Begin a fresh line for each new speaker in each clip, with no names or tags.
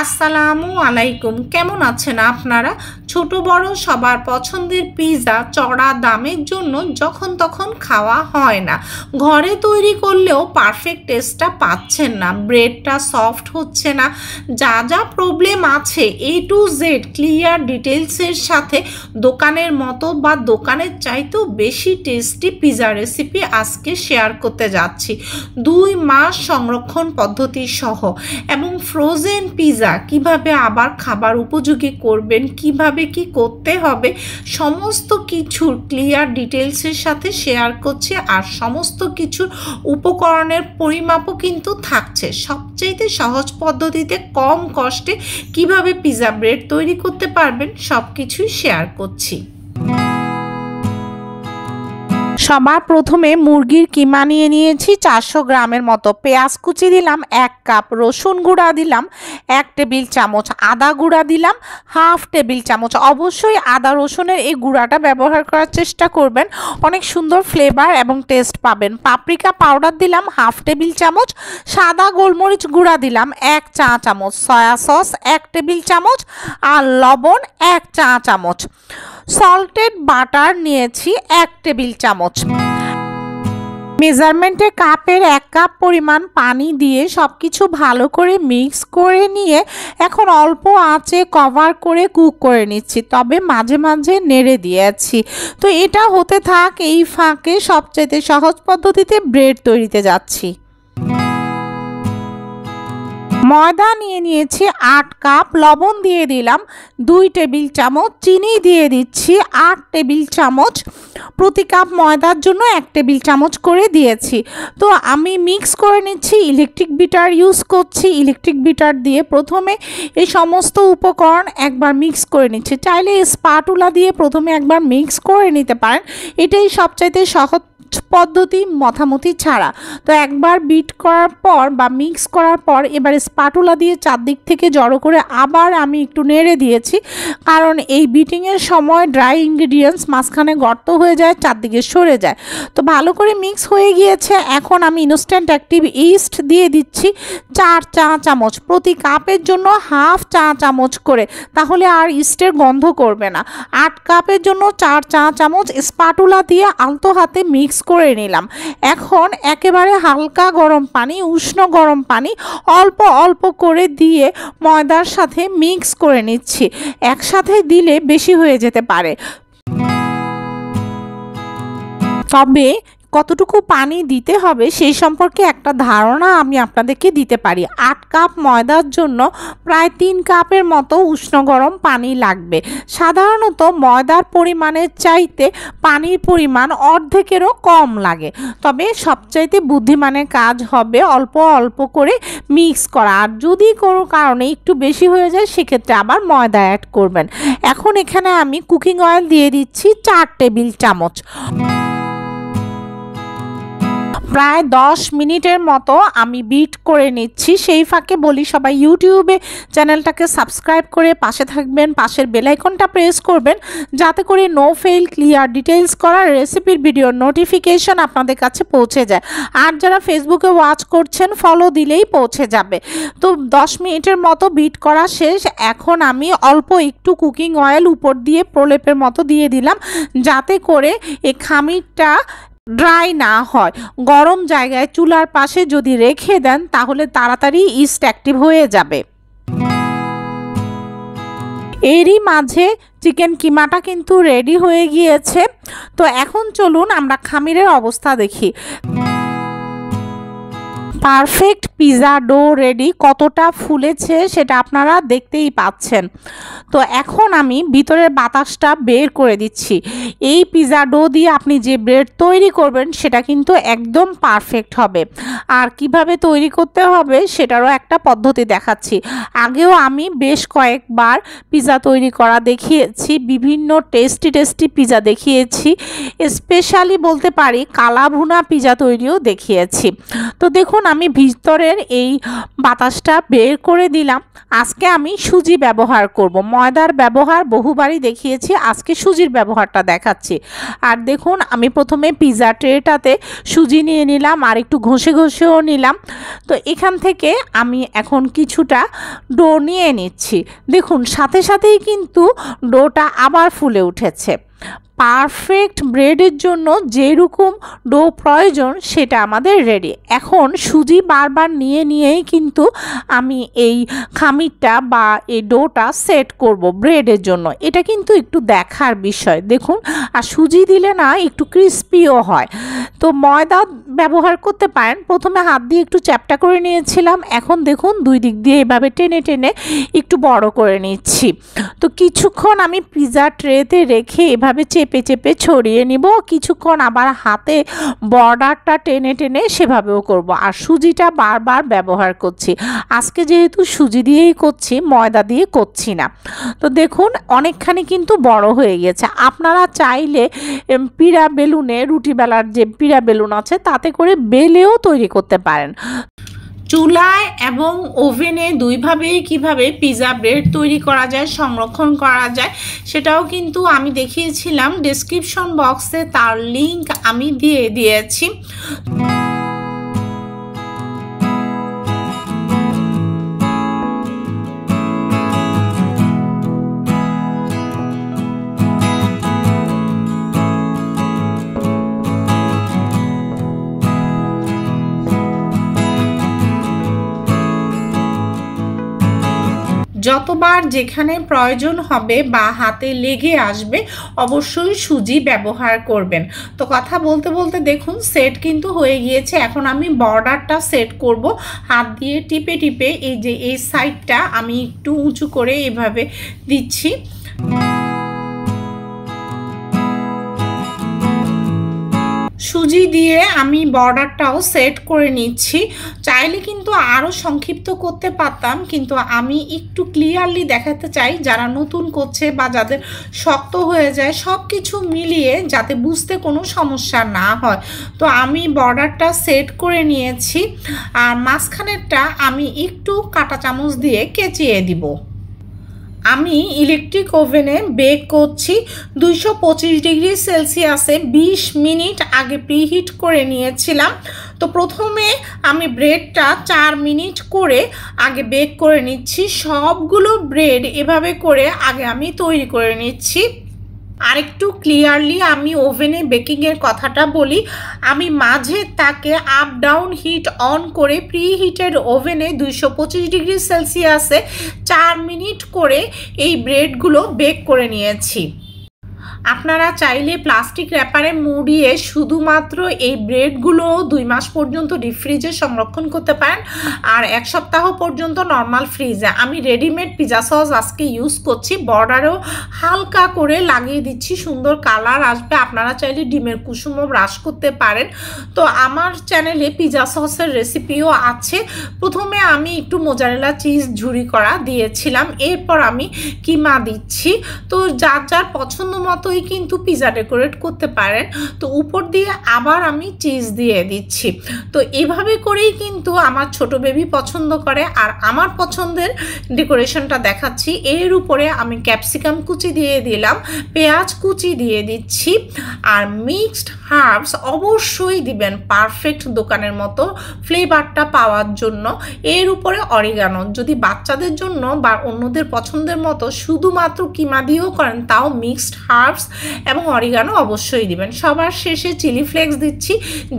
আসসালামু আলাইকুম। কেমন আছেন আপনারা? ছোট বড় সবার পছন্দের পিৎজা চড়া দামের জন্য যখন তখন খাওয়া হয় না। ঘরে তৈরি করলেও পারফেক্ট টেস্টটা পাচ্ছেন না, ব্রেডটা সফট হচ্ছে না, যা যা প্রবলেম আছে A to Z ক্লিয়ার ডিটেলসের সাথে দোকানের মতো বা দোকানের চাইতেও বেশি টেস্টি পিৎজা রেসিপি আজকে শেয়ার করতে যাচ্ছি। 2 মাস সংরক্ষণ পদ্ধতি সহ এবং ফ্রোজেন পিৎজা কিভাবে আবার খাবার উপযোগী করবেন, কিভাবে কি করতে হবে, সমস্ত কিছুর ক্লিয়ার ডিটেলসের সাথে শেয়ার করছি। আর সমস্ত কিছুর উপকরণের পরিমাপও কিন্তু থাকছে। সবচেয়ে সহজ পদ্ধতিতে কম কষ্টে কিভাবে পিৎজা ব্রেড তৈরি করতে পারবেন সব কিছুই শেয়ার করছি। সবার প্রথমে মুরগির কিমা নিয়ে নিয়েছি 400 গ্রামের মতো। পেঁয়াজ কুচি দিলাম 1 কাপ, রসুন গুঁড়া দিলাম 1 টেবিল চামচ, আদা গুঁড়া দিলাম 1/2 টেবিল চামচ। অবশ্যই আদা রসুনের এই গুঁড়াটা ব্যবহার করার চেষ্টা করবেন, অনেক সুন্দর ফ্লেভার এবং টেস্ট পাবেন। পাপরিকা পাউডার দিলাম 1/2 টেবিল চামচ, সাদা গোলমরিচ গুঁড়া দিলাম 1 চা চামচ, সয়া সস 1 টেবিল চামচ আর লবণ 1 চা চামচ। সল্টেড বাটার নিয়েছি 1 টেবিল চামচ। মেজারমেন্টে কাপের 1 কাপ পরিমাণ পানি দিয়ে সবকিছু ভালো করে মিক্স করে নিয়ে এখন অল্প আঁচে কভার করে কুক করে নিচ্ছি, তবে মাঝে মাঝে নেড়ে দিয়েছি। তো এটা হতে থাক, এই ফাঁকে সবচেয়ে সহজ পদ্ধতিতে ব্রেড তৈরিতে যাচ্ছি। ময়দা নিয়ে নিয়েছি 8 কাপ, লবণ দিয়ে দিলাম 2 টেবিল চামচ, চিনি দিয়ে দিচ্ছি 8 টেবিল চামচ। প্রতি কাপ ময়দার জন্য 1 টেবিল চামচ করে দিয়েছি। তো আমি মিক্স করে নিচ্ছি, ইলেকট্রিক বিটার ইউজ করছি। ইলেকট্রিক বিটার দিয়ে প্রথমে এই সমস্ত উপকরণ একবার মিক্স করে নিচ্ছি। চাইলে স্পাটুলা দিয়ে প্রথমে একবার মিক্স করে নিতে পারেন, এটাই সবচাইতে সহজ পদ্ধতি মথামতি ছাড়া। তো একবার বিট করার পর বা মিক্স করার পর এবার স্পাটুলা দিয়ে চারদিক থেকে জড়ো করে আবার আমি একটু নেড়ে দিয়েছি, কারণ এই বিটিংয়ের সময় ড্রাই ইনগ্রিডিয়েন্টস মাঝখানে গর্ত হয়ে যায়, চারদিকে সরে যায়। তো ভালো করে মিক্স হয়ে গিয়েছে। এখন আমি ইনস্ট্যান্ট অ্যাক্টিভ ইস্ট দিয়ে দিচ্ছি 4 চা চামচ, প্রতি কাপের জন্য 1/2 চা চামচ করে, তাহলে আর ইস্টের গন্ধ করবে না। 8 কাপের জন্য 4 চা চামচ। স্পাটুলা দিয়ে আলতো হাতে মিক্স করে নিলাম। এখন একেবারে হালকা গরম পানি, উষ্ণ গরম পানি অল্প অল্প করে দিয়ে ময়দার সাথে মিক্স করে নিচ্ছি। একসাথে দিলে বেশি হয়ে যেতে পারে, তবে কতটুকু পানি দিতে হবে সেই সম্পর্কে একটা ধারণা আমি আপনাদেরকে দিতে পারি। 8 কাপ ময়দার জন্য প্রায় 3 কাপের মতো উষ্ণ গরম পানি লাগবে। সাধারণত ময়দার পরিমাণের চাইতে পানির পরিমাণ অর্ধেকেরও কম লাগে, তবে সবচাইতে বুদ্ধিমানের কাজ হবে অল্প অল্প করে মিক্স করা। আর যদি কোনো কারণে একটু বেশি হয়ে যায় সেক্ষেত্রে আবার ময়দা অ্যাড করবেন। এখন এখানে আমি কুকিং অয়েল দিয়ে দিচ্ছি 4 টেবিল চামচ। প্রায় 10 মিনিটের মতো আমি বিট করে নিচ্ছি। সেই ফাঁকে বলি, সবাই ইউটিউবে চ্যানেলটাকে সাবস্ক্রাইব করে পাশে থাকবেন, পাশের বেল আইকনটা প্রেস করবেন, যাতে করে নো ফেল ক্লিয়ার ডিটেলস করা রেসিপির ভিডিও নোটিফিকেশন আপনাদের কাছে পৌঁছে যায়। আর যারা ফেসবুকে ওয়াচ করছেন ফলো দিলেই পৌঁছে যাবে। তো 10 মিনিটের মতো বিট করা শেষ। এখন আমি অল্প একটু কুকিং অয়েল উপর দিয়ে প্রলেপের মতো দিয়ে দিলাম, যাতে করে এই খামিরটা ড্রাই না হয়। গরম জায়গায় চুলার পাশে যদি রেখে দেন তাহলে তাড়াতাড়ি ইস্ট অ্যাক্টিভ হয়ে যাবে। এরই মাঝে চিকেন কিমাটা কিন্তু রেডি হয়ে গিয়েছে। তো এখন চলুন আমরা খামিরের অবস্থা দেখি। পারফেক্ট পিৎজা ডো রেডি, কতটা ফুলেছে সেটা আপনারা দেখতেই পাচ্ছেন। তো এখন আমি ভিতরের বাতাসটা বের করে দিচ্ছি। এই পিৎজা ডো দিয়ে আপনি যে ব্রেড তৈরি করবেন সেটা কিন্তু একদম পারফেক্ট হবে। আর কিভাবে তৈরি করতে হবে সেটারও একটা পদ্ধতি দেখাচ্ছি। আগেও আমি বেশ কয়েকবার পিৎজা তৈরি করা দেখিয়েছি, বিভিন্ন টেস্টি পিৎজা দেখিয়েছি, স্পেশালি বলতে পারি কালা ভুনা পিৎজা তৈরিও দেখিয়েছি। তো দেখুন আমি ভিতরের এই বাতাসটা বের করে দিলাম। আজকে আমি সুজি ব্যবহার করব, ময়দার ব্যবহার বহুবারই দেখিয়েছি, আজকে সুজির ব্যবহারটা দেখাচ্ছি। আর দেখুন আমি প্রথমে পিৎজা ট্রেটাতে সুজি নিয়ে নিলাম আর একটু ঘষে ঘষেও নিলাম। তো এখান থেকে আমি এখন কিছুটা ডো নিয়ে নিচ্ছি। দেখুন সাথে সাথেই কিন্তু ডোটা আবার ফুলে উঠেছে। পারফেক্ট ব্রেডের জন্য যেরকম ডো প্রয়োজন সেটা আমাদের রেডি। এখন সুজি বারবার নিয়েই কিন্তু আমি এই খামিরটা বা এই ডোটা সেট করব ব্রেডের জন্য। এটা কিন্তু একটু দেখার বিষয়। দেখুন, আর সুজি দিলে না একটু ক্রিস্পিও হয়। তো ময়দা ব্যবহার করতে পারেন। প্রথমে হাত দিয়ে একটু চ্যাপটা করে নিয়েছিলাম, এখন দেখুন দুই দিক দিয়ে এভাবে টেনে টেনে একটু বড় করে নিচ্ছি। তো কিছুক্ষণ আমি পিৎজা ট্রেতে রেখে এভাবে চেপে চেপে ছড়িয়ে নিব, কিছুক্ষণ আবার হাতে বর্ডারটা টেনে টেনে সেভাবেও করব। আর সুজিটা বারবার ব্যবহার করছি, আজকে যেহেতু সুজি দিয়েই করছি, ময়দা দিয়ে করছি না। তো দেখুন অনেকখানি কিন্তু বড় হয়ে গেছে। আপনারা চাইলে পিড়া বেলুনে, রুটি বেলার যে পিড়া বেলুন আছে তাতে করে বেলেও তৈরি করতে পারেন। চুলায় এবং ওভেনে দুইভাবেই কিভাবে পিৎজা ব্রেড তৈরি করা যায়, সংরক্ষণ করা যায়, সেটাও কিন্তু আমি দেখিয়েছিলাম। ডেসক্রিপশন বক্সে তার লিংক আমি দিয়ে দিয়েছি। যতবার যেখানে প্রয়োজন হবে বা হাতে লেগে আসবে অবশ্যই সুজি ব্যবহার করবেন। তো কথা বলতে বলতে দেখুন সেট কিন্তু হয়ে গিয়েছে। এখন আমি বর্ডারটা সেট করব হাত দিয়ে টিপে টিপে। এই যে এই সাইডটা আমি একটু উঁচু করে এভাবে দিচ্ছি। সুজি দিয়ে আমি বর্ডারটাও সেট করে নিচ্ছি। চাইলে কিন্তু আরও সংক্ষিপ্ত করতে পারতাম, কিন্তু আমি একটু ক্লিয়ারলি দেখাতে চাই যারা নতুন করছে বা যাদের শক্ত হয়ে যায়, সব কিছু মিলিয়ে যাতে বুঝতে কোনো সমস্যা না হয়। তো আমি বর্ডারটা সেট করে নিয়েছি, আর মাঝখানেরটা আমি একটু কাঁটা চামচ দিয়ে কেচিয়ে দিব। আমি ইলেকট্রিক ওভেনে বেক করছি 225 ডিগ্রি সেলসিয়াসে 20 মিনিট আগে প্রিহিট করে নিয়েছিলাম। তো প্রথমে আমি ব্রেডটা 4 মিনিট করে আগে বেক করে নিচ্ছি। সবগুলো ব্রেড এভাবে করে আগে আমি তৈরি করে নিচ্ছি। আরেকটু ক্লিয়ারলি আমি ওভেনে বেকিংয়ের কথাটা বলি। আমি মাঝে তাকে আপ ডাউন হিট অন করে প্রি হিটেড ওভেনে 225 ডিগ্রি সেলসিয়াসে 4 মিনিট করে এই ব্রেডগুলো বেক করে নিয়েছি। আপনারা চাইলে প্লাস্টিক র্যাপারে মুড়িয়ে শুধুমাত্র এই ব্রেডগুলো 2 মাস পর্যন্ত ডিপ ফ্রিজে সংরক্ষণ করতে পারেন, আর 1 সপ্তাহ পর্যন্ত নর্মাল ফ্রিজে। আমি রেডিমেড পিৎজা সস আজকে ইউজ করছি। বর্ডারেও হালকা করে লাগিয়ে দিচ্ছি, সুন্দর কালার আসবে। আপনারা চাইলে ডিমের কুসুমও ব্রাশ করতে পারেন। তো আমার চ্যানেলে পিৎজা সসের রেসিপিও আছে। প্রথমে আমি একটু মোজারেলা চিজ ঝুরি করা দিয়েছিলাম, এরপর আমি কিমা দিচ্ছি। তো যার যার পছন্দ মতো কিন্তু পিৎজা ডেকোরেট করতে পারেন। তো উপর দিয়ে আবার আমি চিজ দিয়ে দিচ্ছি। তো এভাবে করেই কিন্তু আমার ছোট বেবি পছন্দ করে, আর আমার পছন্দের ডেকোরেশনটা দেখাচ্ছি। এর উপরে আমি ক্যাপসিকাম কুচি দিয়ে দিলাম, পেঁয়াজ কুচি দিয়ে দিচ্ছি, আর মিক্সড হার্বস অবশ্যই দিবেন পারফেক্ট দোকানের মতো ফ্লেভারটা পাওয়ার জন্য। এর উপরে অরিগানো, যদি বাচ্চাদের জন্য বা অন্যদের পছন্দের মতো শুধুমাত্র কিমা দিয়েও করেন তাও মিক্সড হার্বস এবং অরিগানো অবশ্যই দিবেন। সবার শেষে চিলি ফ্লেক্স দিচ্ছি,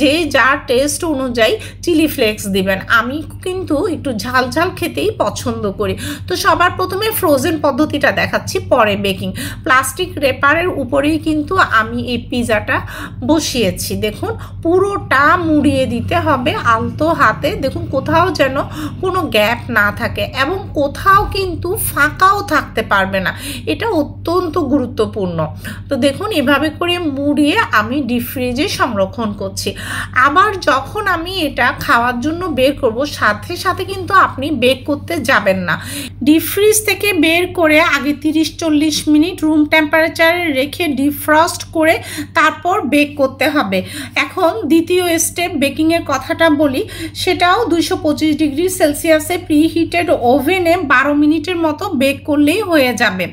যে যার টেস্ট অনুযায়ী চিলি ফ্লেক্স দিবেন। আমি কিন্তু একটু ঝাল ঝাল খেতেই পছন্দ করি। তো সবার প্রথমে ফ্রোজেন পদ্ধতিটা দেখাচ্ছি, পরে বেকিং। প্লাস্টিক রেপারের উপরেই কিন্তু আমি এই পিৎজাটা বসিয়েছি। দেখুন পুরোটা মুড়িয়ে দিতে হবে আলতো হাতে। দেখুন কোথাও যেন কোনো গ্যাপ না থাকে এবং কোথাও কিন্তু ফাঁকাও থাকতে পারবে না, এটা অত্যন্ত গুরুত্বপূর্ণ। তো দেখুন এভাবে করে মুড়িয়ে আমি ডিপ ফ্রিজে সংরক্ষণ করছি। আবার যখন আমি এটা খাওয়ার জন্য বের করব সাথে সাথে কিন্তু আপনি বেক করতে যাবেন না। ডিপ ফ্রিজ থেকে বের করে আগে 30-40 মিনিট রুম টেম্পারেচারে রেখে ডিফ্রস্ট করে তারপর বেক করতে হবে। এখন দ্বিতীয় স্টেপ বেকিংয়ের কথাটা বলি, সেটাও 225 ডিগ্রি সেলসিয়াসে প্রিহিটেড ওভেনে 12 মিনিটের মতো বেক করলেই হয়ে যাবে।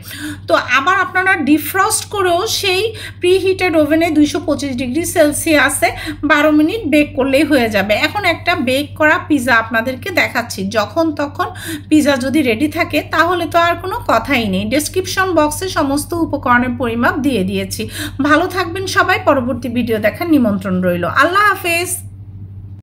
তো আবার আপনারা ডিফ্রস্ট করেও সেই প্রিহিটেড ওভেনে 225 ডিগ্রি সেলসিয়াসে 12 মিনিট বেক করলেই হয়ে যাবে। এখন একটা বেক করা পিৎজা আপনাদেরকে দেখাচ্ছি। যখন তখন পিৎজা যদি রেডি থাকে তাহলে তো আর কোনো কথাই নেই। ডেসক্রিপশন বক্সে সমস্ত উপকরণের পরিমাপ দিয়ে দিয়েছি। ভালো থাকবেন সবাই, পরবর্তী ভিডিও দেখার নিমন্ত্রণ রইল। আল্লাহ হাফেজ।